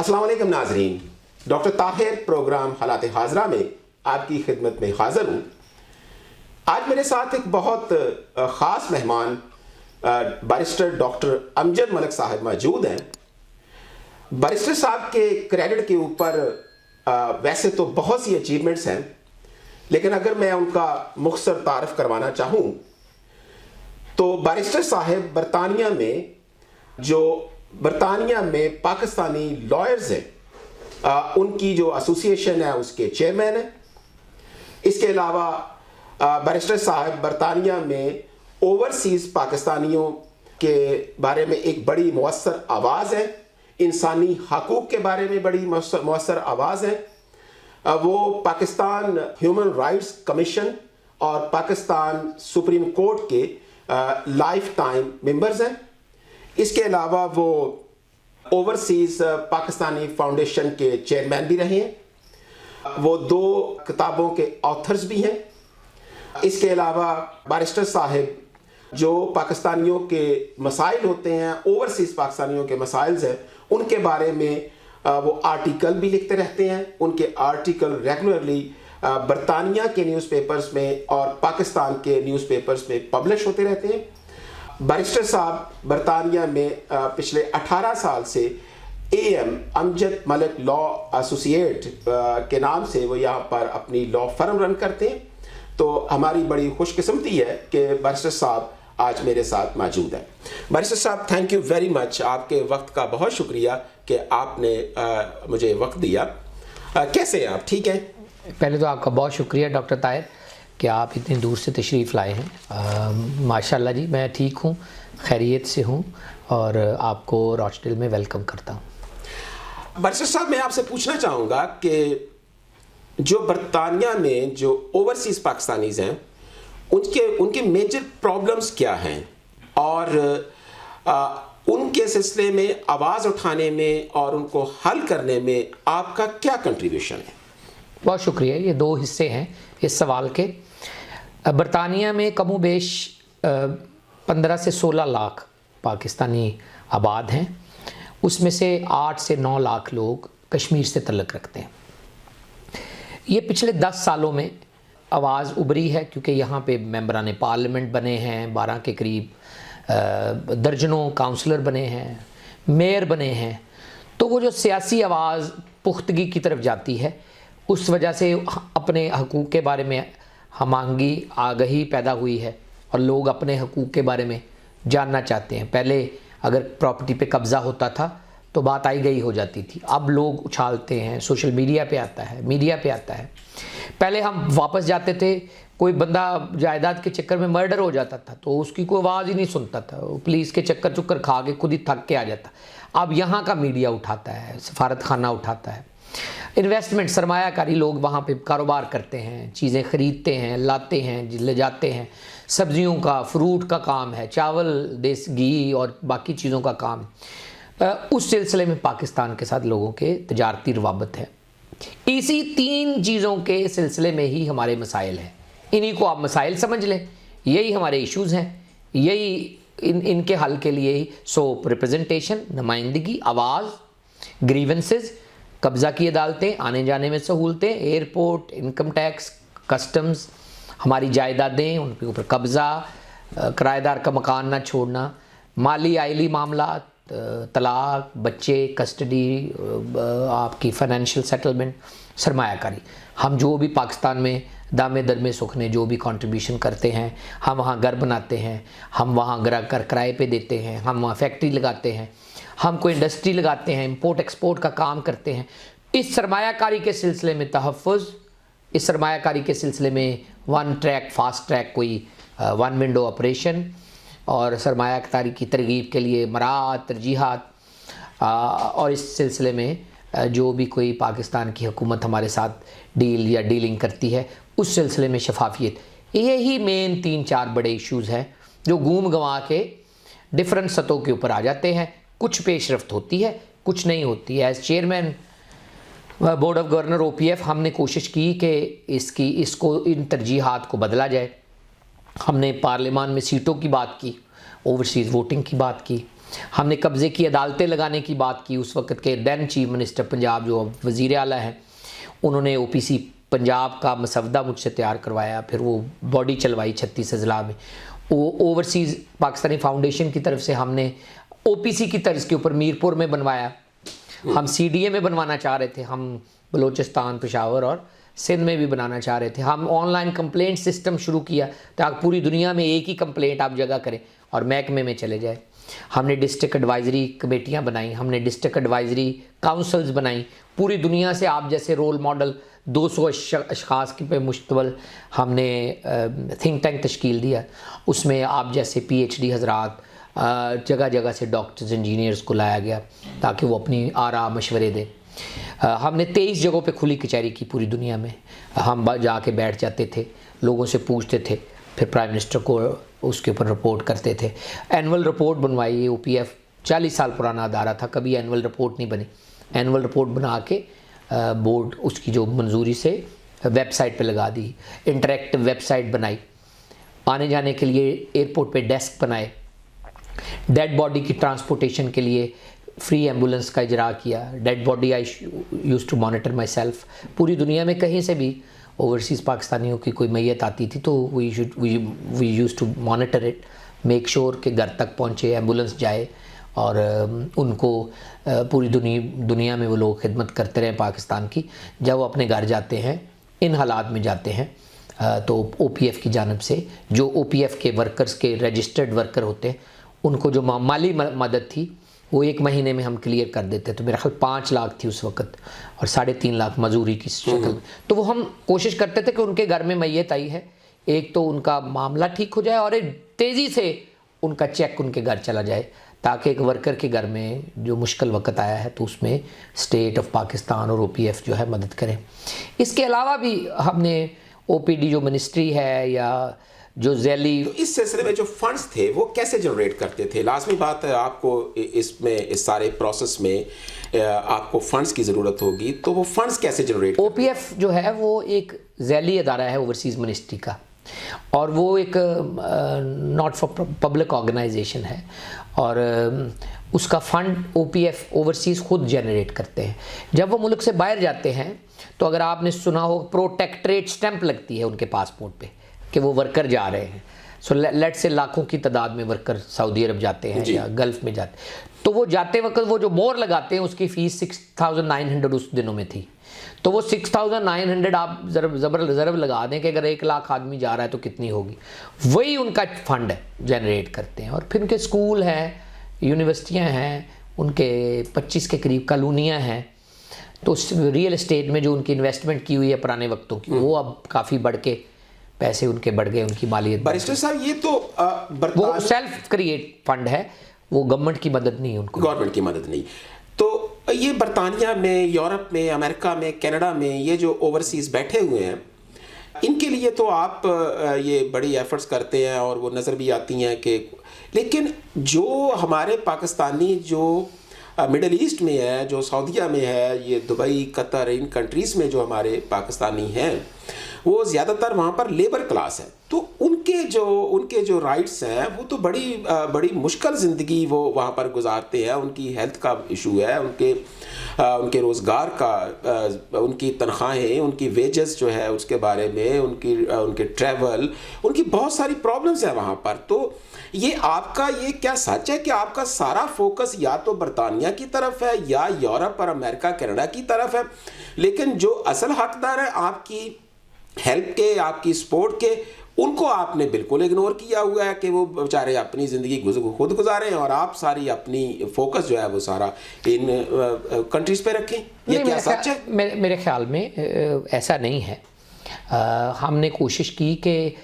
अस्सलाम वालेकुम नाजरीन, डॉक्टर ताहिर प्रोग्राम हालात हाजरा में आपकी खिदमत में हाजिर हूँ। आज मेरे साथ एक बहुत ख़ास मेहमान बैरिस्टर डॉक्टर अमजद मलिक साहब मौजूद हैं। बैरिस्टर साहब के क्रेडिट के ऊपर वैसे तो बहुत सी अचीवमेंट्स हैं, लेकिन अगर मैं उनका मुख्तसर तारफ़ करवाना चाहूँ तो बैरिस्टर साहब बरतानिया में पाकिस्तानी लॉयर्स हैं, उनकी जो एसोसिएशन है उसके चेयरमैन हैं। इसके अलावा बैरिस्टर साहब बरतानिया में ओवरसीज़ पाकिस्तानियों के बारे में एक बड़ी मौसर आवाज़ है, इंसानी हकूक़ के बारे में बड़ी मौसर आवाज़ है। वो पाकिस्तान ह्यूमन राइट्स कमीशन और पाकिस्तान सुप्रीम कोर्ट के लाइफ टाइम मेंबर्स हैं। इसके अलावा वो ओवरसीज़ पाकिस्तानी फाउंडेशन के चेयरमैन भी रहे हैं। वो 2 किताबों के ऑथर्स भी हैं। इसके अलावा बैरिस्टर साहब जो पाकिस्तानियों के मसाइल होते हैं, ओवरसीज़ पाकिस्तानियों के मसाइल हैं, उनके बारे में वो आर्टिकल भी लिखते रहते हैं। उनके आर्टिकल रेगुलरली बरतानिया के न्यूज़पेपर्स में और पाकिस्तान के न्यूज़पेपर्स में पब्लिश होते रहते हैं। बैरिस्टर साहब बरतानिया में पिछले 18 साल से AM Amjad Malik law associate के नाम से वो यहाँ पर अपनी लॉ फर्म रन करते हैं। तो हमारी बड़ी खुशकिस्मती है कि बैरिस्टर साहब आज मेरे साथ मौजूद हैं। बैरिस्टर साहब, थैंक यू वेरी मच। आपके वक्त का बहुत शुक्रिया कि आपने मुझे वक्त दिया। कैसे हैं आप? ठीक हैं? पहले तो आपका बहुत शुक्रिया डॉक्टर ताहिर कि आप इतनी दूर से तशरीफ़ लाए हैं। माशाल्लाह जी, मैं ठीक हूँ, खैरियत से हूँ और आपको रॉचडेल में वेलकम करता हूँ। बैरिस्टर साहब, मैं आपसे पूछना चाहूँगा कि जो बरतानिया में जो ओवरसीज़ पाकिस्तानीज़ हैं उनके मेजर प्रॉब्लम्स क्या हैं और उनके सिलसिले में आवाज़ उठाने में और उनको हल करने में आपका क्या कंट्रीब्यूशन है? बहुत शुक्रिया। ये 2 हिस्से हैं इस सवाल के। बरतानिया में कमोबेश 15 से 16 लाख पाकिस्तानी आबाद हैं। उसमें से 8 से 9 लाख लोग कश्मीर से तल्लुक़ रखते हैं। ये पिछले 10 सालों में आवाज़ उभरी है क्योंकि यहाँ पे मेंबरान पार्लियामेंट बने हैं, 12 के करीब दर्जनों काउंसलर बने हैं, मेयर बने हैं। तो वो जो सियासी आवाज़ पुख्तगी की तरफ जाती है, उस वजह से अपने हकूक़ के बारे में हमांगी आगही पैदा हुई है और लोग अपने हकूक़ के बारे में जानना चाहते हैं। पहले अगर प्रॉपर्टी पे कब्ज़ा होता था तो बात आई गई हो जाती थी, अब लोग उछालते हैं, सोशल मीडिया पे आता है, मीडिया पे आता है। पहले हम वापस जाते थे, कोई बंदा जायदाद के चक्कर में मर्डर हो जाता था तो उसकी कोई आवाज़ ही नहीं सुनता था, वो पुलिस के चक्कर खा के खुद ही थक के आ जाता। अब यहाँ का मीडिया उठाता है, सफारत खाना उठाता है, इन्वेस्टमेंट सरमायाकारी लोग वहाँ पे कारोबार करते हैं, चीज़ें ख़रीदते हैं, लाते हैं, ले जाते हैं। सब्जियों का, फ्रूट का काम है, चावल, देसी घी और बाकी चीज़ों का काम। उस सिलसिले में पाकिस्तान के साथ लोगों के तजारती रवाबत है। इसी 3 चीज़ों के सिलसिले में ही हमारे मसाइल हैं। इन्हीं को आप मसाइल समझ लें, यही हमारे इश्यूज़ हैं, यही इनके हल के लिए ही रिप्रेजेंटेशन, नुमाइंदगी, आवाज़, ग्रीवेंसेस, कब्ज़ा की अदालतें, आने जाने में सहूलतें, एयरपोर्ट, इनकम टैक्स, कस्टम्स, हमारी जायदादें, उनके ऊपर कब्ज़ा, किराएदार का मकान ना छोड़ना, माली आइली मामला, तलाक, बच्चे, कस्टडी, आपकी फाइनेंशियल सेटलमेंट, सरमायाकारी। हम जो भी पाकिस्तान में दामे दरमे सुखने जो भी कंट्रीब्यूशन करते हैं, हम वहाँ घर बनाते हैं, हम वहाँ घर किराए पे देते हैं, हम वहाँ फैक्ट्री लगाते हैं, हम कोई इंडस्ट्री लगाते हैं, इंपोर्ट एक्सपोर्ट का काम करते हैं। इस सरमायाकारी के सिलसिले में तहफ़्फ़ुज़, इस सरमायाकारी के सिलसिले में 1 ट्रैक फास्ट ट्रैक कोई 1 विंडो ऑपरेशन और सरमायाकारी की तरगीब के लिए मराहत, तरजीहात, और इस सिलसिले में जो भी कोई पाकिस्तान की हुकूमत हमारे साथ डील या डीलिंग करती है उस सिलसिले में शफाफियत। यही मेन 3-4 बड़े इश्यूज़ हैं जो घूम गंवा के डिफरेंट सतहों के ऊपर आ जाते हैं। कुछ पेशरफ्त होती है, कुछ नहीं होती है। As chairman board of governor OPF हमने कोशिश की कि इसको इन तरजीहात को बदला जाए। हमने पार्लियामान में सीटों की बात की, ओवरसीज़ वोटिंग की बात की, हमने कब्ज़े की अदालतें लगाने की बात की। उस वक्त के दैन चीफ मिनिस्टर पंजाब जो वज़ीर आला हैं, उन्होंने ओपीसी पंजाब का मसवदा मुझसे तैयार करवाया, फिर वो बॉडी चलवाई 36 अजला में। वो ओवरसीज़ पाकिस्तानी फाउंडेशन की तरफ से हमने ओपीसी की तर्ज के ऊपर मीरपुर में बनवाया। हम सीडीए में बनवाना चाह रहे थे, हम बलूचिस्तान, पेशावर और सिंध में भी बनाना चाह रहे थे। हम ऑनलाइन कंप्लेंट सिस्टम शुरू किया ताकि पूरी दुनिया में एक ही कंप्लेंट आप जगह करें और महकमे में चले जाए। हमने डिस्ट्रिक्ट एडवाइजरी कमेटियां बनाई, हमने डिस्ट्रिक्ट एडवाइजरी काउंसिल्स बनाई। पूरी दुनिया से आप जैसे रोल मॉडल 200 अशखास की पे मुश्तमिल हमने थिंक टैंक तश्कील दिया। उसमें आप जैसे PhD हजरात, जगह जगह से डॉक्टर्स, इंजीनियर्स को लाया गया ताकि वो अपनी आरा मशवरे दें। हमने 23 जगहों पे खुली कचहरी की पूरी दुनिया में। हम जाके बैठ जाते थे, लोगों से पूछते थे, फिर प्राइम मिनिस्टर को उसके ऊपर रिपोर्ट करते थे। एनुअल रिपोर्ट बनवाई। OPF 40 साल पुराना अदारा था, कभी एनुअल रिपोर्ट नहीं बनी। एनुअल रिपोर्ट बना के बोर्ड उसकी जो मंजूरी से वेबसाइट पे लगा दी। इंटरेक्टिव वेबसाइट बनाई। आने जाने के लिए एयरपोर्ट पे डेस्क बनाए। डेड बॉडी की ट्रांसपोर्टेशन के लिए फ्री एम्बुलेंस का इजरा किया। Dead body I use to monitor myself. पूरी दुनिया में कहीं से भी ओवरसीज़ पाकिस्तानियों की कोई मैयत आती थी तो we use to monitor it, make sure कि घर तक पहुँचे, एम्बुलेंस जाए और उनको पूरी दुनिया में वो लोग खिदमत करते रहे पाकिस्तान की। जब वो अपने घर जाते हैं, इन हालात में जाते हैं, तो OPF की जानिब से जो OPF के वर्कर्स के रजिस्टर्ड वर्कर होते हैं उनको जो माली मदद थी वो 1 महीने में हम क्लियर कर देते। तो मेरा ख्याल 5 लाख थी उस वक्त और 3.5 लाख मजूरी की शक्ल में। तो वो हम कोशिश करते थे कि उनके घर में मैयत आई है, एक तो उनका मामला ठीक हो जाए और एक तेज़ी से उनका चेक उनके घर चला जाए, ताकि एक वर्कर के घर में जो मुश्किल वक्त आया है तो उसमें स्टेट ऑफ पाकिस्तान और OPF जो है मदद करें। इसके अलावा भी हमने OPD जो मिनिस्ट्री है या जो जैली, तो इस सिलसिले में जो फंड्स थे वो कैसे जनरेट करते थे? लाजमी बात है आपको इसमें इस सारे प्रोसेस में आपको फंड्स की ज़रूरत होगी, तो वो फंड्स कैसे जनरेट? OPF जो है वो एक जैली अदारा है ओवरसीज़ मिनिस्ट्री का, और वो एक नॉट फॉर पब्लिक ऑर्गेनाइजेशन है और उसका फ़ंड OPF ओवरसीज़ खुद जनरेट करते हैं। जब वो मुल्क से बाहर जाते हैं तो अगर आपने सुना हो प्रोटेक्टरेट स्टैंप लगती है उनके पासपोर्ट पे कि वो वर्कर जा रहे हैं। सो लेट से लाखों की तादाद में वर्कर सऊदी अरब जाते हैं या गल्फ़ में जाते हैं, तो वो जाते वक्त वो जो मोहर लगाते हैं उसकी फ़ीस 6,900 उस दिनों में थी। तो वो 6,900 आप ज़रब लगा दें कि अगर 1 लाख आदमी जा रहा है तो कितनी होगी, वही उनका फ़ंड जनरेट करते हैं। और फिर उनके स्कूल हैं, यूनिवर्सिटियाँ हैं, उनके 25 के करीब कॉलोनियाँ हैं। तो रियल एस्टेट में जो उनकी इन्वेस्टमेंट की हुई है पुराने वक्तों की, वो अब काफ़ी बढ़ के पैसे उनके बढ़ गए, उनकी मालियत। बैरिस्टर साहब, ये तो वो सेल्फ क्रिएट फंड है, वो गवर्नमेंट की मदद नहीं है, उनको गवर्नमेंट की मदद नहीं। तो ये बरतानिया में, यूरोप में, अमेरिका में, कनाडा में ये जो ओवरसीज़ बैठे हुए हैं, इनके लिए तो आप ये बड़ी एफर्ट्स करते हैं और वो नज़र भी आती हैं कि, लेकिन जो हमारे पाकिस्तानी जो मिडल ईस्ट में है, जो सऊदीया में है, ये दुबई, कतर, इन कंट्रीज़ में जो हमारे पाकिस्तानी हैं वो ज़्यादातर वहाँ पर लेबर क्लास है। तो उनके जो राइट्स हैं वो तो बड़ी मुश्किल ज़िंदगी वो वहाँ पर गुजारते हैं। उनकी हेल्थ का इशू है, उनके रोज़गार का, उनकी तनख्वाहें, उनकी वेजेस जो है उसके बारे में, उनके ट्रैवल, उनकी बहुत सारी प्रॉब्लम्स हैं वहाँ पर। तो ये आपका ये क्या सच है कि आपका सारा फोकस या तो बरतानिया की तरफ है या यूरोप और अमेरिका, कनाडा की तरफ है, लेकिन जो असल हकदार है आपकी हेल्प के, आपकी सपोर्ट के, उनको आपने बिल्कुल इग्नोर किया हुआ है कि वो बेचारे अपनी ज़िंदगी खुद गुजारें और आप सारी अपनी फोकस जो है वो सारा इन कंट्रीज़ पे रखें? ये क्या सच है? मेरे ख्याल में ऐसा नहीं है। हमने कोशिश की कि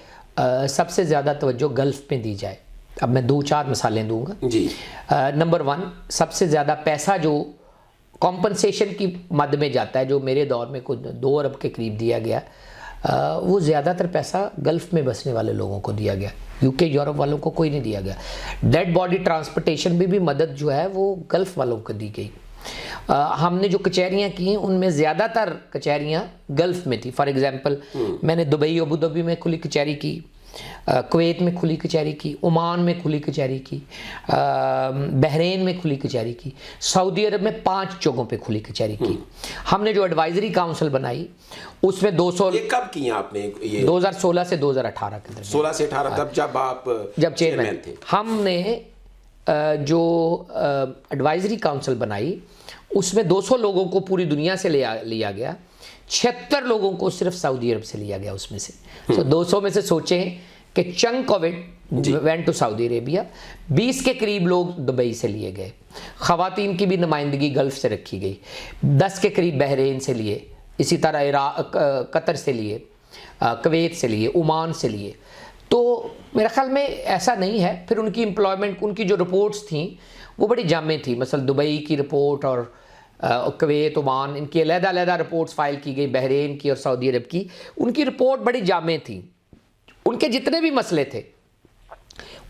सबसे ज़्यादा तवज्जो गल्फ़ में दी जाए। अब मैं 2-4 मिसालें दूंगा जी। नंबर 1, सबसे ज़्यादा पैसा जो कॉम्पनसेशन की मद में जाता है, जो मेरे दौर में कुछ 2 अरब के करीब दिया गया, वो ज़्यादातर पैसा गल्फ़ में बसने वाले लोगों को दिया गया। UK, यूरोप वालों को कोई नहीं दिया गया। डेड बॉडी ट्रांसपोर्टेशन में भी मदद जो है वो गल्फ़ वालों को दी गई। हमने जो कचहरियाँ की उनमें ज़्यादातर कचहरियाँ गल्फ़ में थी। फॉर एग्ज़ाम्पल मैंने दुबई, अबू धाबी में खुली कचहरी की, कुवैत में खुली कचहरी की, ओमान में खुली कचहरी की, बहरीन में खुली कचहरी की, सऊदी अरब में 5 जगहों पे खुली कचहरी की। हमने जो एडवाइजरी काउंसिल बनाई उसमें 200। ये कब किया आपने ये? 2016 से 2018 के दरमियान। 16 से 18 तब जब चेयरमैन थे। हमने जो एडवाइजरी काउंसिल बनाई उसमें 200 लोगों को पूरी दुनिया से लिया गया, 76 लोगों को सिर्फ सऊदी अरब से लिया गया उसमें से। तो 200 में से सोचें कि chunk of it went to Saudi Arabia. 20 के करीब लोग दुबई से लिए गए, ख़वातीन की भी नुमाइंदगी गल्फ़ से रखी गई, 10 के करीब बहरीन से लिए, इसी तरह इराक, कतर से लिए, कुवैत से लिए, ओमान से लिए। तो मेरे ख्याल में ऐसा नहीं है। फिर उनकी एम्प्लॉयमेंट, उनकी जो रिपोर्ट्स थी वो बड़ी जामे थी। मसलन दुबई की रिपोर्ट और कुवैत, ओमान, इनकी अलग-अलग रिपोर्ट्स फाइल की गई, बहरीन की और सऊदी अरब की, उनकी रिपोर्ट बड़ी जामे थी। उनके जितने भी मसले थे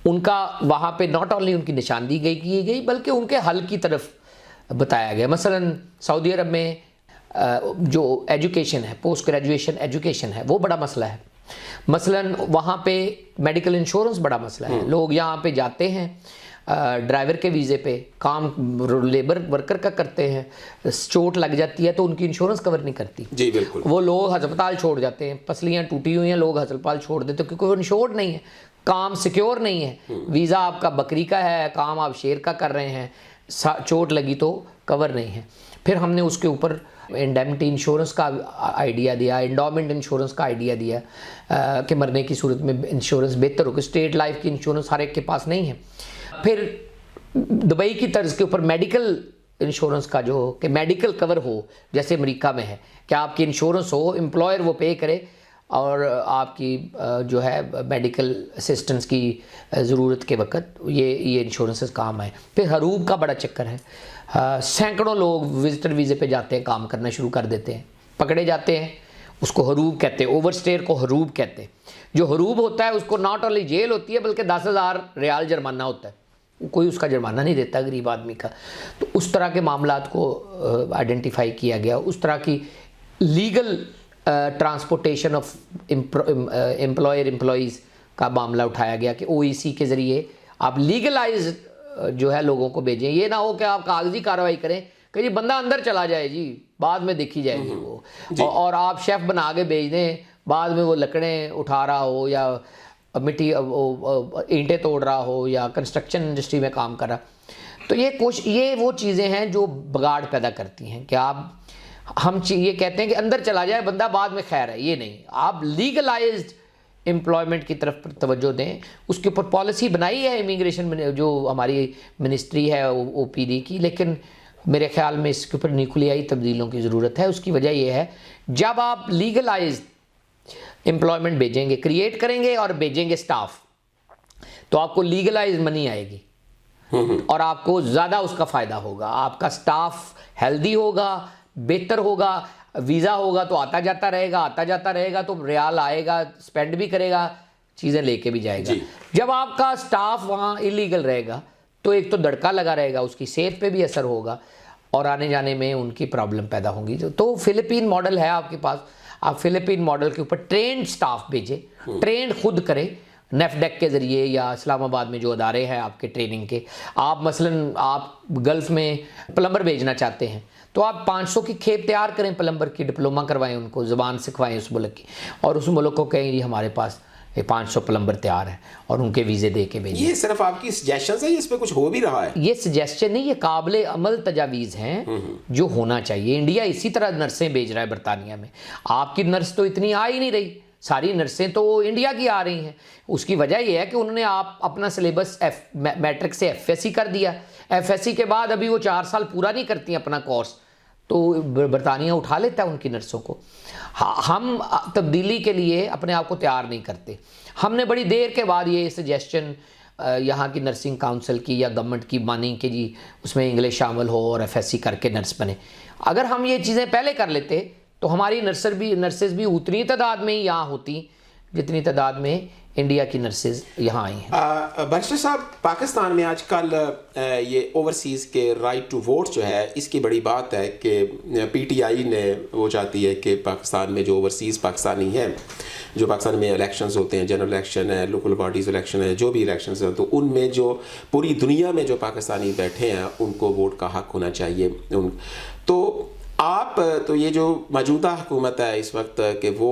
उनका वहाँ पे नॉट ओनली उनकी निशानदी की गई बल्कि उनके हल की तरफ बताया गया। मसलन सऊदी अरब में जो एजुकेशन है, पोस्ट ग्रेजुएशन एजुकेशन है, वो बड़ा मसला है। मसलन वहाँ पे मेडिकल इंश्योरेंस बड़ा मसला है। लोग यहाँ पे जाते हैं ड्राइवर के वीज़े पे, काम लेबर वर्कर का करते हैं, चोट लग जाती है तो उनकी इंश्योरेंस कवर नहीं करती। जी बिल्कुल। वो लोग अस्पताल छोड़ जाते हैं, पसलियाँ टूटी हुई हैं, लोग अस्पताल छोड़ देते हैं क्योंकि वो इंश्योर्ड नहीं है, काम सिक्योर नहीं है। वीज़ा आपका बकरी का है, काम आप शेर का कर रहे हैं, चोट लगी तो कवर नहीं है। फिर हमने उसके ऊपर इंडेमिटी इंश्योरेंस का आइडिया दिया, एंडोमेंट इंश्योरेंस का आइडिया दिया कि मरने की सूरत में इंश्योरेंस बेहतर हो कि स्टेट लाइफ की इंश्योरेंस हर एक के पास नहीं है। फिर दुबई की तर्ज के ऊपर मेडिकल इंश्योरेंस का जो कि मेडिकल कवर हो, जैसे अमेरिका में है कि आपकी इंश्योरेंस हो, एम्प्लॉयर वो पे करे और आपकी जो है मेडिकल असिस्टेंस की ज़रूरत के वक्त ये इंश्योरेंसेस काम आए। फिर हरूब का बड़ा चक्कर है। सैकड़ों लोग विजिटर वीज़े पे जाते हैं, काम करना शुरू कर देते हैं, पकड़े जाते हैं, उसको हरूब कहते हैं, ओवरस्टेयर को हरूब कहते हैं। जो हरूब होता है उसको नॉट ओनली जेल होती है बल्कि 10,000 रियाल जुर्माना होता है, कोई उसका जुर्माना नहीं देता गरीब आदमी का। तो उस तरह के मामलात को आइडेंटिफाई किया गया। उस तरह की legal transportation of employer employees का मामला उठाया गया कि ओईसी के ज़रिए आप लीगलाइज जो है लोगों को भेजें। ये ना हो कि आप कागजी कार्रवाई करें कि जी बंदा अंदर चला जाए, जी बाद में देखी जाएगी वो, और आप शेफ़ बना के भेज दें, बाद में वो लकड़ें उठा रहा हो या मिट्टी ईंटें तोड़ रहा हो या कंस्ट्रक्शन इंडस्ट्री में काम कर रहा। तो ये वो चीज़ें हैं जो बिगाड़ पैदा करती हैं कि हम ये कहते हैं कि अंदर चला जाए बंदा, बाद में खैर है, ये नहीं। आप लीगलाइज्ड एम्प्लॉयमेंट की तरफ तवज्जो दें। उसके ऊपर पॉलिसी बनाई है इमिग्रेशन में, जो हमारी मिनिस्ट्री है ओपीडी की, लेकिन मेरे ख्याल में इसके ऊपर न्यूक्लियाई तब्दीलों की ज़रूरत है। उसकी वजह यह है, जब आप लीगलाइज्ड एम्प्लॉयमेंट भेजेंगे, क्रिएट करेंगे और भेजेंगे स्टाफ, तो आपको लीगलाइज मनी आएगी और आपको ज़्यादा उसका फ़ायदा होगा। आपका स्टाफ हेल्दी होगा, बेहतर होगा, वीज़ा होगा तो आता जाता रहेगा तो रियाल आएगा, स्पेंड भी करेगा, चीज़ें लेके भी जाएगा। जब आपका स्टाफ वहाँ इलीगल रहेगा तो एक तो दड़का लगा रहेगा, उसकी सेहत पे भी असर होगा और आने जाने में उनकी प्रॉब्लम पैदा होंगी। तो फिलिपीन मॉडल है आपके पास, आप फिलिपीन मॉडल के ऊपर ट्रेंड स्टाफ भेजें, ट्रेंड खुद करें नेफडेक के ज़रिए या इस्लामाबाद में जो अदारे हैं आपके ट्रेनिंग के। आप मसलन आप गल्फ़ में प्लम्बर भेजना चाहते हैं तो आप 500 की खेप तैयार करें, प्लम्बर की डिप्लोमा करवाएं, उनको ज़ुबान सिखवाएं उस मुल्क की, और उस मुल्क को कहें जी हमारे पास ये 500 प्लम्बर तैयार हैं और उनके वीज़े दे के भेजें। ये सिर्फ आपकी सजेशन है, इस पे कुछ हो भी रहा है? ये सजेशन नहीं, ये काबिल अमल तजावीज़ हैं जो होना चाहिए। इंडिया इसी तरह नर्सें भेज रहा है बरतानिया में। आपकी नर्स तो इतनी आ ही नहीं रही, सारी नर्सें तो इंडिया की आ रही हैं। उसकी वजह यह है कि उन्होंने आप अपना सिलेबस मैट्रिक से एफएससी कर दिया। एफएससी के बाद अभी वो 4 साल पूरा नहीं करती अपना कोर्स, तो बरतानिया उठा लेता है उनकी नर्सों को। हम तब्दीली के लिए अपने आप को तैयार नहीं करते। हमने बड़ी देर के बाद ये सजेशन यहाँ की नर्सिंग काउंसिल की या गवर्नमेंट की मानी कि जी उसमें इंग्लिश शामिल हो और एफएससी करके नर्स बने। अगर हम ये चीज़ें पहले कर लेते तो हमारी नर्सेज भी उतनी तादाद में ही यहाँ होती जितनी तादाद में इंडिया की नर्सेज यहाँ आई हैं। बैरिस्टर साहब, पाकिस्तान में आजकल ये ओवरसीज़ के राइट टू वोट जो है, इसकी बड़ी बात है कि पीटीआई ने वो चाहती है कि पाकिस्तान में जो ओवरसीज़ पाकिस्तानी हैं, जो पाकिस्तान में इलेक्शंस होते हैं, जनरल इलेक्शन है, लोकल बॉडीज़ इलेक्शन है, जो भी इलेक्शंस हैं, तो उनमें जो पूरी दुनिया में जो पाकिस्तानी बैठे हैं उनको वोट का हक होना चाहिए। तो आप तो ये जो मौजूदा हुकूमत है इस वक्त कि वो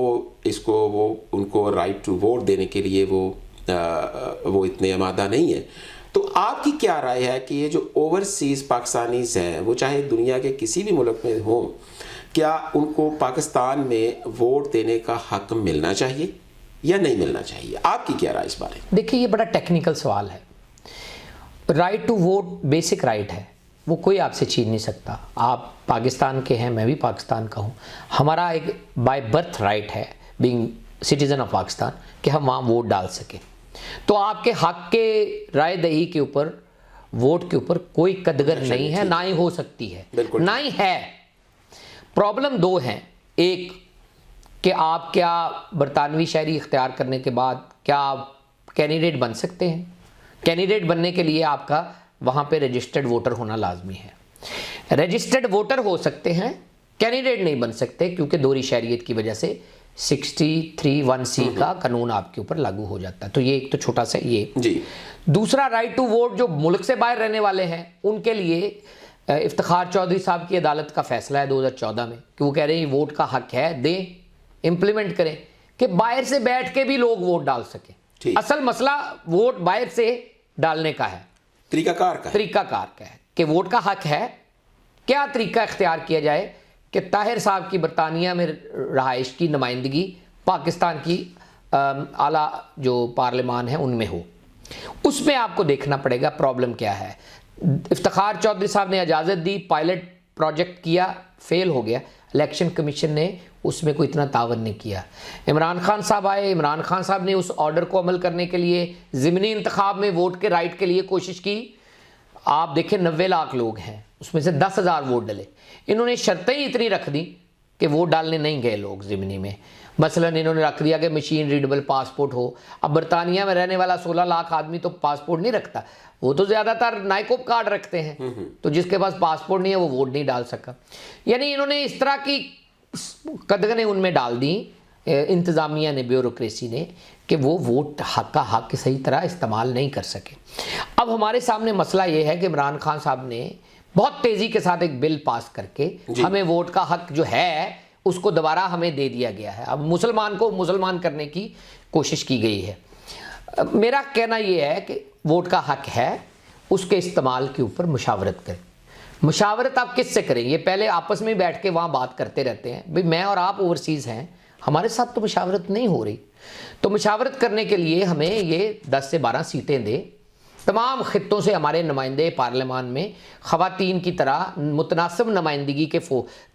उनको राइट टू वोट देने के लिए वो इतने आमादा नहीं है, तो आपकी क्या राय है कि ये जो ओवरसीज़ पाकिस्तानीज़ हैं, वो चाहे दुनिया के किसी भी मुल्क में हों, क्या उनको पाकिस्तान में वोट देने का हक मिलना चाहिए या नहीं मिलना चाहिए? आपकी क्या राय इस बारे में? देखिए, ये बड़ा टेक्निकल सवाल है। Right to vote basic right है, वो कोई आपसे छीन नहीं सकता। आप पाकिस्तान के हैं, मैं भी पाकिस्तान का हूँ, हमारा एक बाय बर्थ राइट है बीइंग सिटीज़न ऑफ पाकिस्तान कि हम वहाँ वोट डाल सकें। तो आपके हक के राय दही के ऊपर, वोट के ऊपर कोई कदगर नहीं है, ना ही हो सकती है, ना ही है। प्रॉब्लम दो हैं। एक कि आप क्या बरतानवी शहरी इख्तियार करने के बाद क्या आप कैंडिडेट बन सकते हैं? कैंडिडेट बनने के लिए आपका वहाँ पे रजिस्टर्ड वोटर होना लाजमी है। रजिस्टर्ड वोटर हो सकते हैं, कैंडिडेट नहीं बन सकते, क्योंकि दोहरी शहरियत की वजह से 63(1)(c का कानून आपके ऊपर लागू हो जाता है। तो ये एक तो छोटा सा ये जी। दूसरा, राइट टू वोट जो मुल्क से बाहर रहने वाले हैं उनके लिए इफ्तिखार चौधरी साहब की अदालत का फैसला है 2014 में कि वो कह रहे हैं वोट का हक है, दें, इम्प्लीमेंट करें कि बाहर से बैठ के भी लोग वोट डाल सकें। असल मसला वोट बाहर से डालने का है, तरीकाकार का है कि वोट का हक है, क्या तरीका इख्तियार किया जाए कि ताहिर साहब की बरतानिया में रहाइश की नुमाइंदगी पाकिस्तान की आला जो पार्लियामान है उनमें हो। उसमें आपको देखना पड़ेगा प्रॉब्लम क्या है। इफ्तिखार चौधरी साहब ने इजाज़त दी, पायलट प्रोजेक्ट किया, फेल हो गया। इलेक्शन कमीशन ने उसमें कोई इतना तावन नहीं किया। इमरान खान साहब आए, इमरान खान साहब ने उस ऑर्डर को अमल करने के लिए ज़िमनी इंतखाब में वोट के राइट के लिए कोशिश की। आप देखें 90 लाख लोग हैं, उसमें से 10,000 वोट डले। इन्होंने शर्तें ही इतनी रख दी कि वोट डालने नहीं गए लोग ज़िमनी में। मसलन इन्होंने रख दिया कि मशीन रीडेबल पासपोर्ट हो। अब बरतानिया में रहने वाला 16 लाख आदमी तो पासपोर्ट नहीं रखता, वो तो ज़्यादातर नाइकोब कार्ड रखते हैं, तो जिसके पास पासपोर्ट नहीं है वो वोट नहीं डाल सका। यानी इन्होंने इस तरह की कदगनें उनमें डाल दी इंतज़ामिया ने, ब्यूरोक्रेसी ने, कि वो वोट हक का हक सही तरह इस्तेमाल नहीं कर सके। अब हमारे सामने मसला ये है कि इमरान खान साहब ने बहुत तेज़ी के साथ एक बिल पास करके हमें वोट का हक जो है उसको दोबारा हमें दे दिया गया है। अब मुसलमान को मुसलमान करने की कोशिश की गई है। मेरा कहना यह है कि वोट का हक है, उसके इस्तेमाल के ऊपर मुशावरत करें। मुशावरत आप किससे करें? ये पहले आपस में बैठ के वहाँ बात करते रहते हैं। भाई मैं और आप ओवरसीज़ हैं, हमारे साथ तो मुशावरत नहीं हो रही। तो मुशावरत करने के लिए हमें ये 10 से 12 सीटें दें। तमाम खित्तों से हमारे नुमाइंदे पार्लियामान में ख़वातीन की तरह मुतनासिब नुमाइंदगी के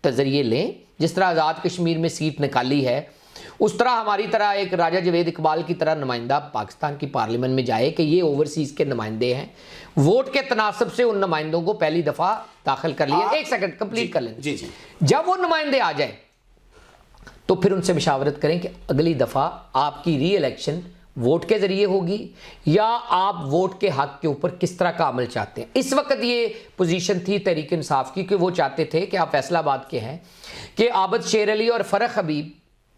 तज़रिए लें। जिस तरह आज़ाद कश्मीर में सीट निकाली है, उस तरह हमारी तरह एक राजा जवेद इकबाल की तरह नुमाइंदा पाकिस्तान की पार्लियामेंट में जाए कि ये ओवरसीज़ के नुमाइंदे हैं। वोट के तनासब से उन नुमाइंदों को पहली दफ़ा दाखिल कर लिया। एक सेकंड कंप्लीट कर लें। जब वो नुमाइंदे आ जाए तो फिर उनसे मशावरत करें कि अगली दफ़ा आपकी री इलेक्शन वोट के ज़रिए होगी या आप वोट के हक के ऊपर किस तरह का अमल चाहते हैं। इस वक्त ये पोजीशन थी तहरीक इंसाफ की कि वो चाहते थे कि आप फैसलाबाद के हैं कि आबद शेर अली और फ़रख हबीब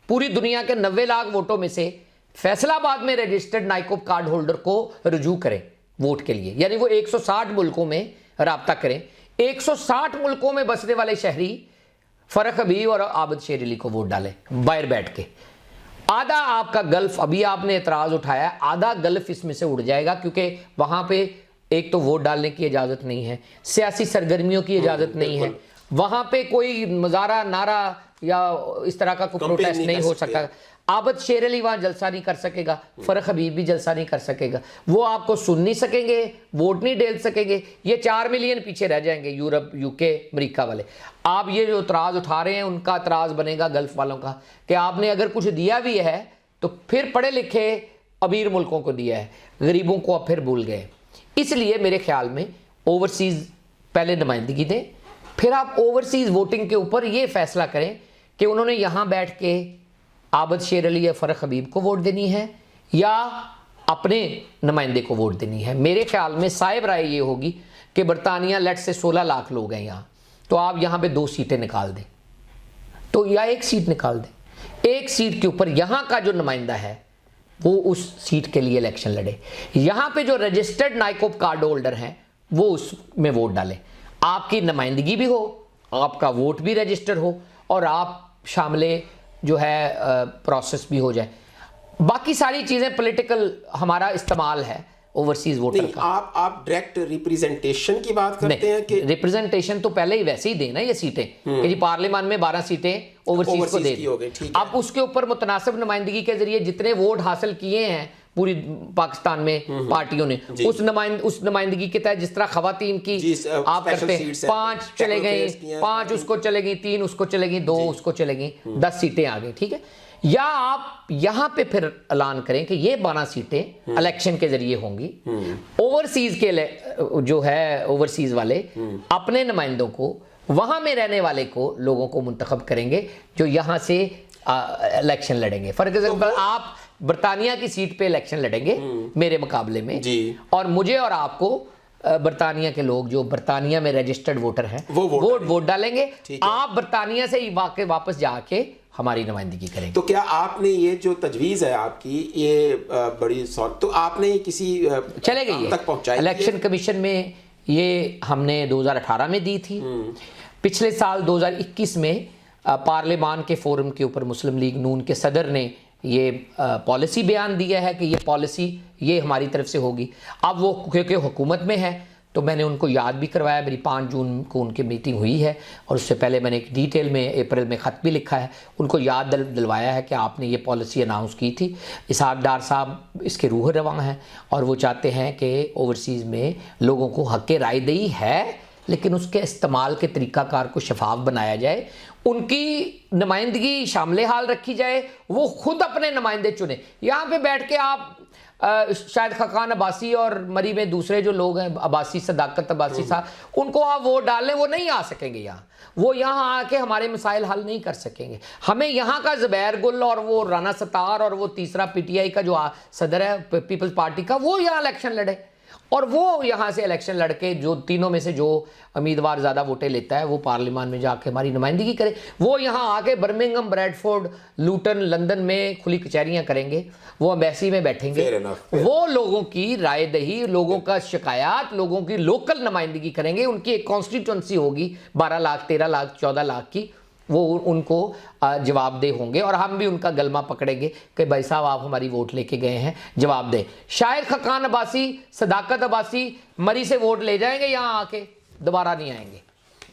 पूरी दुनिया के 90 लाख वोटों में से फैसलाबाद में रजिस्टर्ड नाइकोब कार्ड होल्डर को रुजू करें वोट के लिए। यानी वो 160 मुल्कों में राब्ता करें। 160 मुल्कों में बसने वाले शहरी फ़रख हबीब और आबद शेर अली को वोट डालें बाहर बैठ के। आधा आपका गल्फ, अभी आपने एतराज़ उठाया, आधा गल्फ इसमें से उड़ जाएगा, क्योंकि वहाँ पे एक तो वोट डालने की इजाज़त नहीं है, सियासी सरगर्मियों की इजाज़त नहीं है, वहाँ पे कोई मुजाहरा, नारा या इस तरह का कोई प्रोटेस्ट नहीं हो सकता। आबद शेर अली वहाँ जलसा नहीं कर सकेगा, फ़रख हबीब भी जलसा नहीं कर सकेगा। वो आपको सुन नहीं सकेंगे, वोट नहीं डेल सकेंगे। ये 4 मिलियन पीछे रह जाएंगे, यूरोप, यूके, अमेरिका वाले। आप ये जो इतराज़ उठा रहे हैं उनका इतराज़ बनेगा गल्फ़ वालों का कि आपने अगर कुछ दिया भी है तो फिर पढ़े लिखे अमीर मुल्कों को दिया है, गरीबों को आप फिर भूल गए। इसलिए मेरे ख्याल में ओवरसीज़ पहले नुमाइंदगी दें, फिर आप ओवरसीज़ वोटिंग के ऊपर ये फैसला करें कि उन्होंने यहाँ बैठ के आबद शेर अली या फ़रख हबीब को वोट देनी है या अपने नुमाइंदे को वोट देनी है। मेरे ख्याल में साहिब राय ये होगी कि बरतानिया लेट से 16 लाख लोग हैं यहाँ, तो आप यहाँ पे 2 सीटें निकाल दें, तो या 1 सीट निकाल दें। 1 सीट के ऊपर यहाँ का जो नुमाइंदा है वो उस सीट के लिए इलेक्शन लड़े। यहाँ पे जो रजिस्टर्ड नाइकोप कार्ड होल्डर हैं वो उसमें वोट डालें। आपकी नुमाइंदगी भी हो, आपका वोट भी रजिस्टर हो और आप शामिल जो है प्रोसेस भी हो जाए। बाकी सारी चीज़ें पॉलिटिकल हमारा इस्तेमाल है ओवरसीज वोटर का। आप डायरेक्ट रिप्रेजेंटेशन की बात करते हैं कि रिप्रेजेंटेशन तो पहले ही वैसे ही देना ये सीटें कि जी पार्लियामान में 12 सीटें ओवरसीज को दे दी। अब उसके ऊपर मुतनासिब नुमाइंदगी के जरिए जितने वोट हासिल किए हैं पूरी पाकिस्तान में पार्टियों ने, उस नुमाइंदगी के तहत जिस तरह खवातीन की आप करते हैं 5 चले गए, 5 उसको चले गई, 3 उसको चले गई, 2 उसको चले गई, 10 सीटें आ गई, ठीक है। या आप यहां पे फिर ऐलान करें कि ये 12 सीटें इलेक्शन के जरिए होंगी। ओवरसीज के जो है ओवरसीज वाले अपने नुमाइंदों को वहां में रहने वाले को लोगों को मुंतखब करेंगे जो यहां से इलेक्शन लड़ेंगे। फॉर एग्जाम्पल आप बरतानिया की सीट पे इलेक्शन लड़ेंगे मेरे मुकाबले में जी। और मुझे और आपको बरतानिया के लोग जो बरतानिया में रजिस्टर्ड वोटर हैं वो वोट डालेंगे। आप बरतानिया से वापस जाके हमारी नुमाइंदगी करेंगे। तो क्या आपने ये जो तजवीज़ है आपकी ये बड़ी तो आपने किसी चले गई तक पहुंचाई? इलेक्शन कमीशन में ये हमने 2018 में दी थी। पिछले साल 2021 में पार्लियामान के फोरम के ऊपर मुस्लिम लीग नून के सदर ने ये पॉलिसी बयान दिया है कि ये पॉलिसी ये हमारी तरफ से होगी। अब वो क्योंकि हुकूमत में है तो मैंने उनको याद भी करवाया। मेरी 5 जून को उनकी मीटिंग हुई है और उससे पहले मैंने एक डिटेल में अप्रैल में ख़त भी लिखा है, उनको याद दिलवाया है कि आपने ये पॉलिसी अनाउंस की थी। इसहाक डार साहब इसके रूह रवां हैं और वो चाहते हैं कि ओवरसीज़ में लोगों को हक़ राय दही है लेकिन उसके इस्तेमाल के तरीक़ाकार को शफाफ बनाया जाए, उनकी नुमाइंदगी शामिल हाल रखी जाए, वो खुद अपने नुमाइंदे चुने। यहाँ पे बैठ के आप शायद खकान अब्बासी और मरी में दूसरे जो लोग हैं अब्बासी सदाकत अब्बासी साहब, उनको आप वोट डालें, वो नहीं आ सकेंगे यहाँ। वो यहाँ आके हमारे मसाइल हल नहीं कर सकेंगे। हमें यहाँ का ज़ुबैर गुल और वो राना सत्तार और वो तीसरा PTI का जो सदर है पीपल्स पार्टी का, वो यहाँ इलेक्शन लड़े और वो यहाँ से इलेक्शन लड़के जो तीनों में से जो उम्मीदवार ज़्यादा वोटें लेता है वो पार्लियामान में जाके हमारी नुमाइंदगी करे। वो यहाँ आके बर्मिंघम, ब्रैडफोर्ड, लूटन, लंदन में खुली कचहरियाँ करेंगे, वो एम्बेसी में बैठेंगे, वो लोगों की राय दही, लोगों का शिकायत, लोगों की लोकल नुमाइंदगी करेंगे। उनकी एक कॉन्स्टिट्यूंसी होगी 12 लाख, 13 लाख, 14 लाख की, वो उनको जवाबदेह होंगे और हम भी उनका गलमा पकड़ेंगे कि भाई साहब आप हमारी वोट लेके गए हैं, जवाब दें। शायद खकान अब्बासी, सदाकत अब्बासी मरी से वोट ले जाएंगे, यहाँ आके दोबारा नहीं आएंगे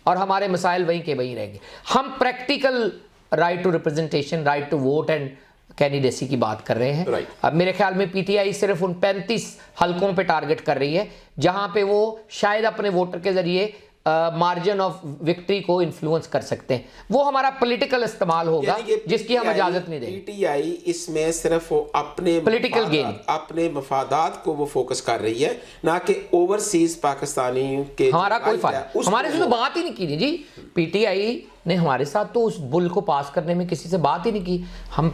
और हमारे मसाइल वहीं के वहीं रहेंगे। हम practical right to representation, right to vote and candidacy की बात कर रहे हैं। अब मेरे ख्याल में PTI सिर्फ उन 35 हलकों पे टारगेट कर रही है जहां पे वो शायद अपने वोटर के जरिए मार्जिन ऑफ विक्ट्री को इन्फ्लुएंस कर सकते हैं। वो हमारा पॉलिटिकल इस्तेमाल होगा जिसकी हम इजाजत नहीं देंगे। PTI इसमें सिर्फ अपने पॉलिटिकल गेन, अपने मफादात को वो फोकस कर रही है, ना कि ओवरसीज पाकिस्तानी के हमारा कोई फायदा। हमारे से तो बात ही नहीं की जी। PTI ने हमारे साथ तो उस बुल को पास करने में किसी से बात ही नहीं की। हम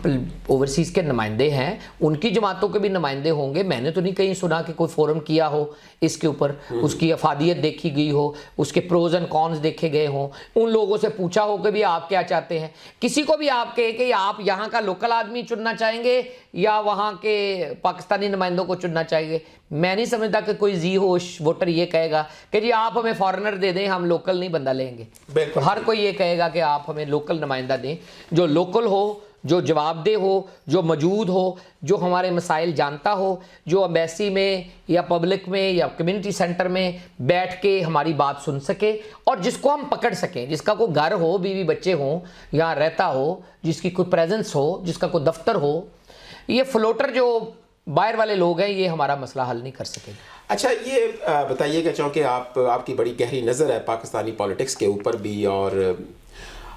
ओवरसीज के नुमाइंदे हैं, उनकी जमातों के भी नुमाइंदे होंगे। मैंने तो नहीं कहीं सुना कि कोई फोरम किया हो इसके ऊपर, उसकी अफादियत देखी गई हो, उसके प्रोज एंड कॉन्स देखे गए हों, उन लोगों से पूछा हो कि भी आप क्या चाहते हैं। किसी को भी आप कहे कि आप यहाँ का लोकल आदमी चुनना चाहेंगे या वहाँ के पाकिस्तानी नुमाइंदों को चुनना चाहेंगे, मैं नहीं समझता कि कोई जी होश वोटर ये कहेगा कि जी आप हमें फॉरेनर दे दें, हम लोकल नहीं बंदा लेंगे। तो हर कोई ये कहेगा कि आप हमें लोकल नुमाइंदा दें, जो लोकल हो, जो जवाबदेह हो, जो मौजूद हो, जो हमारे मसाइल जानता हो, जो एम्बेसी में या पब्लिक में या कम्युनिटी सेंटर में बैठ के हमारी बात सुन सके और जिसको हम पकड़ सकें, जिसका कोई घर हो, बीवी बच्चे हों, यहाँ रहता हो, जिसकी कोई प्रेजेंस हो, जिसका कोई दफ्तर हो। ये फ्लोटर जो बाहर वाले लोग हैं ये हमारा मसला हल नहीं कर सकेंगे। अच्छा, ये बताइएगा चूँकि आपकी बड़ी गहरी नज़र है पाकिस्तानी पॉलिटिक्स के ऊपर भी और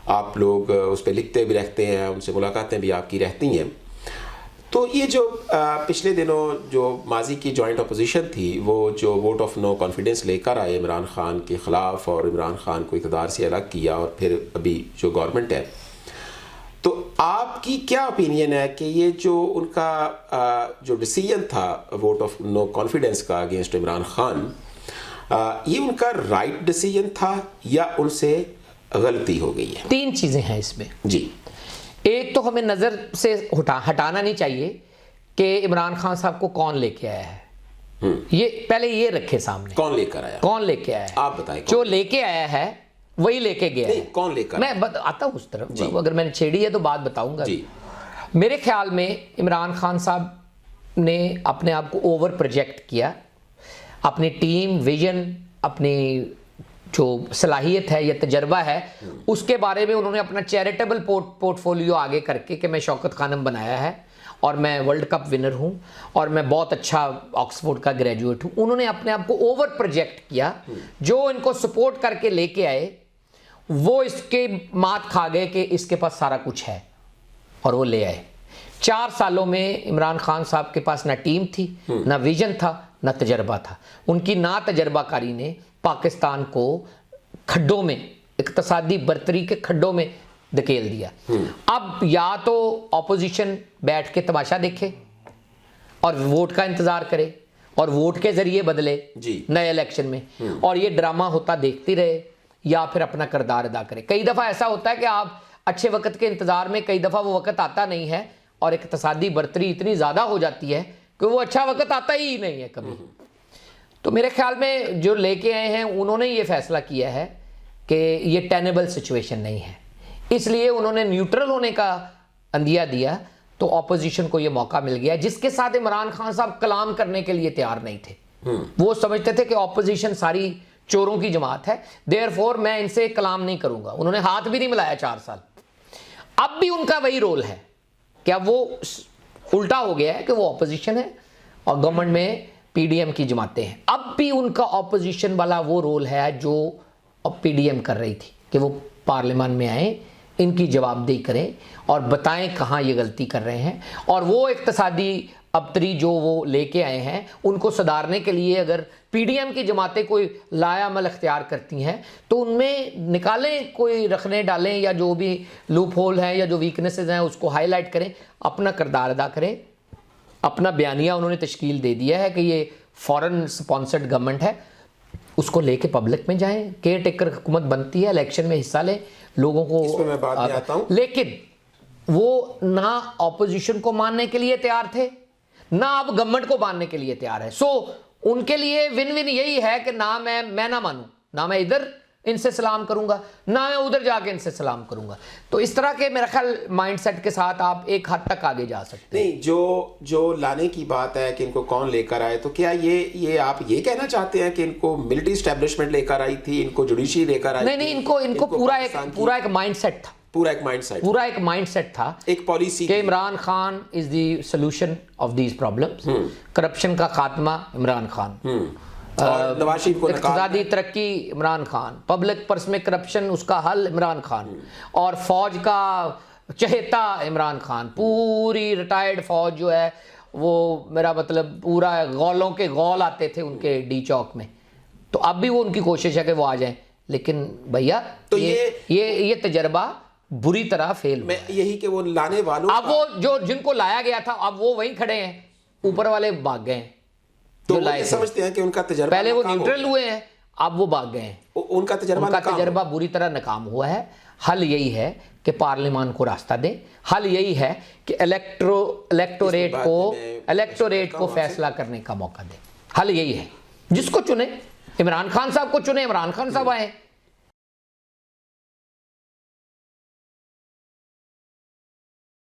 आप लोग उस पर लिखते भी रहते हैं, उनसे मुलाकातें भी आपकी रहती हैं, तो ये जो पिछले दिनों जो माजी की जॉइंट अपोजिशन थी वो जो वोट ऑफ नो कॉन्फिडेंस लेकर आए इमरान खान के ख़िलाफ़ और इमरान खान को इक़्तिदार से अलग किया और फिर अभी जो गवर्नमेंट है, तो आपकी क्या ओपिनियन है कि ये जो उनका जो डिसीजन था वोट ऑफ नो कॉन्फिडेंस का अगेंस्ट इमरान खान, ये उनका राइट डिसीजन था या उनसे गलती हो गई है? 3 चीज़ें हैं इसमें जी। एक तो हमें नज़र से हटाना नहीं चाहिए कि इमरान खान साहब को कौन लेके आया है। ये पहले ये रखे सामने, कौन लेकर आया? कौन लेके आया है आप बताएं। जो लेके आया है वही लेके गया नहीं, है। कौन लेकर? मैं आता हूँ उस तरफ, अगर मैंने छेड़ी है तो बात बताऊंगा जी। मेरे ख्याल में इमरान खान साहब ने अपने आप को ओवर प्रोजेक्ट किया, अपनी टीम, विजन, अपनी जो सलाहियत है या तजर्बा है उसके बारे में उन्होंने अपना चैरिटेबल पोर्टफोलियो आगे करके कि मैं शौकत खानम बनाया है और मैं वर्ल्ड कप विनर हूं और मैं बहुत अच्छा ऑक्सफोर्ड का ग्रेजुएट हूं। उन्होंने अपने आप को ओवर प्रोजेक्ट किया। जो इनको सपोर्ट करके लेके आए वो इसके मात खा गए कि इसके पास सारा कुछ है और वो ले आए। 4 सालों में इमरान खान साहब के पास ना टीम थी, ना विजन था, ना तजर्बा था। उनकी ना तजर्बाकारी ने पाकिस्तान को खड्डों में, इक्तसादी बर्तरी के खड्डों में धकेल दिया। अब या तो ऑपोजिशन बैठ के तमाशा देखे और वोट का इंतजार करे और वोट के जरिए बदले नए इलेक्शन में, और ये ड्रामा होता देखती रहे, या फिर अपना किरदार अदा करे। कई दफ़ा ऐसा होता है कि आप अच्छे वक्त के इंतजार में, कई दफ़ा वो वक्त आता नहीं है और इक्तसादी बर्तरी इतनी ज़्यादा हो जाती है कि वो अच्छा वक्त आता ही नहीं है कभी। तो मेरे ख्याल में जो लेके आए हैं उन्होंने ये फैसला किया है कि ये टेनेबल सिचुएशन नहीं है, इसलिए उन्होंने न्यूट्रल होने का अंदिया दिया। तो ऑपोजिशन को ये मौका मिल गया जिसके साथ इमरान खान साहब कलाम करने के लिए तैयार नहीं थे। वो समझते थे कि ऑपोजिशन सारी चोरों की जमात है, देयरफॉर मैं इनसे कलाम नहीं करूंगा। उन्होंने हाथ भी नहीं मिलाया 4 साल। अब भी उनका वही रोल है कि अब वो उल्टा हो गया है कि वो ऑपोजिशन है और गवर्नमेंट में पीडीएम की जमातें हैं। अब भी उनका ऑपोजिशन वाला वो रोल है जो अब पीडीएम कर रही थी कि वो पार्लियामान में आए, इनकी जवाबदेही करें और बताएं कहाँ ये गलती कर रहे हैं। और वो इक्तसादी अबतरी जो वो लेके आए हैं उनको सुधारने के लिए अगर पीडीएम की जमातें कोई लायामल अख्तियार करती हैं तो उनमें निकालें, कोई रखने डालें, या जो भी लूप होल हैं या जो वीकनेसेस हैं उसको हाईलाइट करें, अपना किरदार अदा करें। अपना बयानिया उन्होंने तश्कील दे दिया है कि ये फॉरेन स्पॉन्सर्ड गवर्नमेंट है, उसको लेके पब्लिक में जाएं। केयर टेकर हुकूमत बनती है, इलेक्शन में हिस्सा लें, लोगों को। इसमें मैं बात में आता हूं। लेकिन वो ना ऑपोजिशन को मानने के लिए तैयार थे, ना अब गवर्नमेंट को मानने के लिए तैयार है। सो उनके लिए विन विन यही है कि ना मैं ना मानूं, ना मैं इधर इनसे सलाम करूंगा, ना मैं उधर जाके इनसे सलाम करूंगा। तो इस तरह के मेरा ख्याल माइंडसेट के साथ आप एक हद तक आगे जा सकते हैं। नहीं, जो लाने की बात है कि इनको कौन लेकर आए, तो क्या ये आप ये कहना चाहते हैं कि इनको मिलिट्री एस्टेब्लिशमेंट लेकर आई थी, इनको जुडिशरी लेकर आई नहीं, थी? इनको पूरा एक माइंडसेट था, पूरा एक माइंडसेट था, एक पॉलिसी कि Imran Khan is the solution of these problems. Corruption का खात्मा इमरान खान, और नवाज शरीफ को इक़्तिसादी तरक्की इमरान खान, पब्लिक पर्स में करप्शन उसका हल इमरान खान, और फौज का चहेता इमरान खान। पूरी रिटायर्ड फौज जो है वो, मेरा मतलब पूरा गौलों के गौल आते थे उनके डी चौक में। तो अब भी वो उनकी कोशिश है कि वो आ जाएं, लेकिन भैया तो ये तजर्बा बुरी तरह फेल हुआ। यही कि वो लाने वालों, अब वो जो जिनको लाया गया था अब वो वहीं खड़े हैं, ऊपर वाले भाग गए हैं। तो वो समझते हैं कि उनका तजर्बा, पहले वो न्यूट्रल हुए हैं, अब वो भाग गए हैं। उनका तजर्बा बुरी तरह नाकाम हुआ है। हल यही है कि पार्लियामान को रास्ता दें, हल यही है कि इलेक्टोरेट को फैसला करने का मौका दें। हल यही है, जिसको चुने, इमरान खान साहब को चुने, इमरान खान साहब आए।